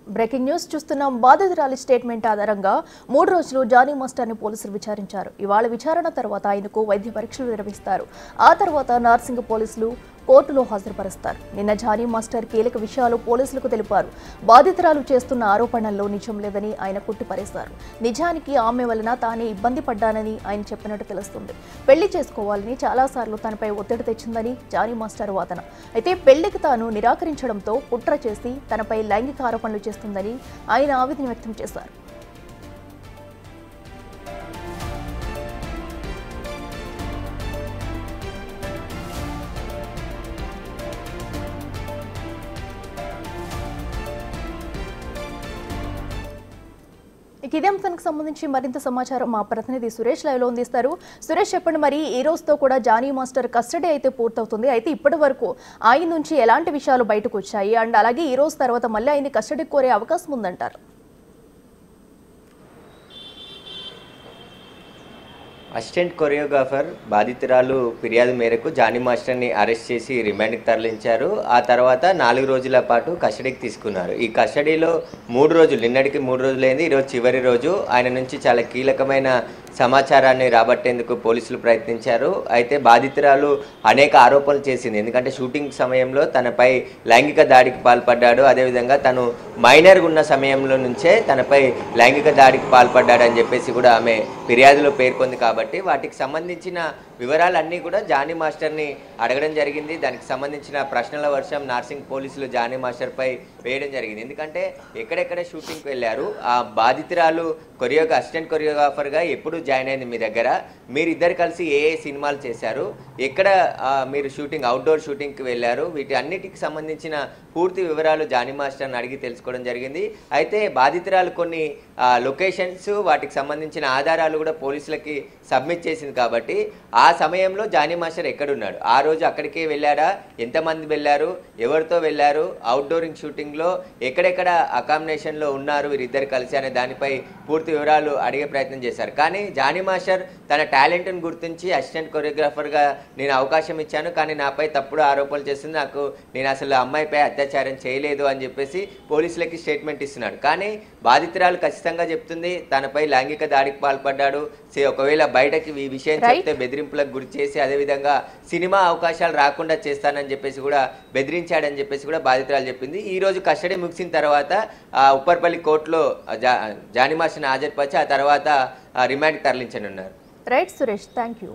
Breaking news చూస్తున్నాం. బాధితురాలి statement ఆధారంగా 3 రోజులు జానీ మాస్టర్ని పోలీసులు విచారించారు. ఇవాళ విచారణ తర్వాత ఆయనకు వైద్య పరీక్షలు నిర్వహిస్తారు. ఆ తర్వాత నార్సింగ్ పోలీసులు కోర్టులో హాజరుపరుస్తారు. నిన్న జానీ మాస్టర్ కీలక విషయాలు పోలీసులకు తెలిపారు. బాధితురాలు చేస్తున్న ఆరోపణల్లో నిజం లేదని ఆయన కొట్టిపారేశారు. నిజానికి ఆమె వలన తానే ఇబ్బంది పడ్డానని ఆయన చెప్పినట్టు తెలుస్తుంది. పెళ్లి చేసుకోవాలని చాలాసార్లు తనపై ఒత్తిడి తెచ్చిందని జానీ మాస్టర్ వాదన. అయితే పెళ్లికి తాను నిరాకరించడంతో కుట్ర చేసి తనపై లైంగిక ఆరోపణలు చేస్తుందని ఆయన ఆవేదన వ్యక్తం చేశారు. ఇదే అంశానికి సంబంధించి మరింత సమాచారం మా ప్రతినిధి సురేష్ లైవ్ లో అందిస్తారు. సురేష్, చెప్పండి, మరి ఈ రోజుతో కూడా జానీ మాస్టర్ కస్టడీ అయితే పూర్తవుతుంది. అయితే ఇప్పటి వరకు ఆయన నుంచి ఎలాంటి విషయాలు బయటకు వచ్చాయి, అండ్ అలాగే ఈ రోజు తర్వాత మళ్ళీ ఆయన్ని కస్టడీ కోరే అవకాశం ఉందంటారు? అసిస్టెంట్ కొరియోగ్రాఫర్ బాధితురాలు ఫిర్యాదు మేరకు జానీ మాస్టర్ని అరెస్ట్ చేసి రిమాండ్కి తరలించారు. ఆ తర్వాత 4 రోజుల పాటు కస్టడీకి తీసుకున్నారు. ఈ కస్టడీలో 3 రోజులు, నిన్నటికి 3 రోజులైంది. ఈరోజు చివరి రోజు. ఆయన నుంచి చాలా కీలకమైన సమాచారాన్ని రాబట్టేందుకు పోలీసులు ప్రయత్నించారు. అయితే బాధితురాలు అనేక ఆరోపణలు చేసింది. ఎందుకంటే షూటింగ్ సమయంలో తనపై లైంగిక దాడికి పాల్పడ్డాడు, అదేవిధంగా తను మైనర్గా ఉన్న సమయంలో నుంచే తనపై లైంగిక దాడికి పాల్పడ్డాడని చెప్పేసి కూడా ఆమె ఫిర్యాదులో పేర్కొంది. కాబట్టి వాటికి సంబంధించిన వివరాలన్నీ కూడా జానీ మాస్టర్ని అడగడం జరిగింది. దానికి సంబంధించిన ప్రశ్నల వర్షం నార్సింగ్ పోలీసులు జానీ మాస్టర్పై వేయడం జరిగింది. ఎందుకంటే ఎక్కడెక్కడ షూటింగ్కి వెళ్ళారు, ఆ బాధితురాలు అసిస్టెంట్ కొరియోగ్రాఫర్గా ఎప్పుడు జాయిన్ అయింది మీ దగ్గర, మీరిద్దరు కలిసి ఏ సినిమాలు చేశారు, ఎక్కడ మీరు అవుట్డోర్ షూటింగ్కి వెళ్ళారు, వీటి అన్నిటికి సంబంధించిన పూర్తి వివరాలు జానీ మాస్టర్ని అడిగి తెలుసుకోవడం జరిగింది. అయితే బాధితురాలు కొన్ని లొకేషన్స్, వాటికి సంబంధించిన ఆధారాలు కూడా పోలీసులకి సబ్మిట్ చేసింది. కాబట్టి ఆ సమయంలో జానీ మాస్టర్ ఎక్కడున్నాడు, ఆ రోజు అక్కడికే వెళ్ళాడా, ఎంతమంది వెళ్ళారు, ఎవరితో వెళ్ళారు, అవుట్డోరింగ్ షూటింగ్లో ఎక్కడెక్కడ అకామిడేషన్లో ఉన్నారు వీరిద్దరు కలిసి అనే దానిపై పూర్తి వివరాలు అడిగే ప్రయత్నం చేశారు. కానీ జానీ మాస్టర్ తన టాలెంట్ను గుర్తించి అసిస్టెంట్ కొరియోగ్రాఫర్గా నేను అవకాశం ఇచ్చాను, కానీ నాపై తప్పుడు ఆరోపణలు చేస్తుంది, నేను అసలు అమ్మాయిపై అత్యాచారం చేయలేదు అని చెప్పేసి పోలీసులకి స్టేట్మెంట్ ఇస్తున్నాడు. కానీ బాధితురాలు ఖచ్చితంగా చెప్తుంది తనపై లైంగిక దాడికి పాల్పడ్డాడు, ఒకవేళ బయటకి ఈ విషయం చెప్తే బెదిరింపులకు గురి చేసి అదేవిధంగా సినిమా అవకాశాలు రాకుండా చేస్తానని చెప్పేసి కూడా బెదిరించాడని చెప్పేసి కూడా బాధితురాలు చెప్పింది. ఈ రోజు కస్టడీ ముగిసిన తర్వాత ఉప్పర్పల్లి కోర్టులో జానీ మాస్టర్ని హాజరుపరిచి ఆ తర్వాత రిమాండ్కి తరలించనున్నారు. Right Suresh, thank you.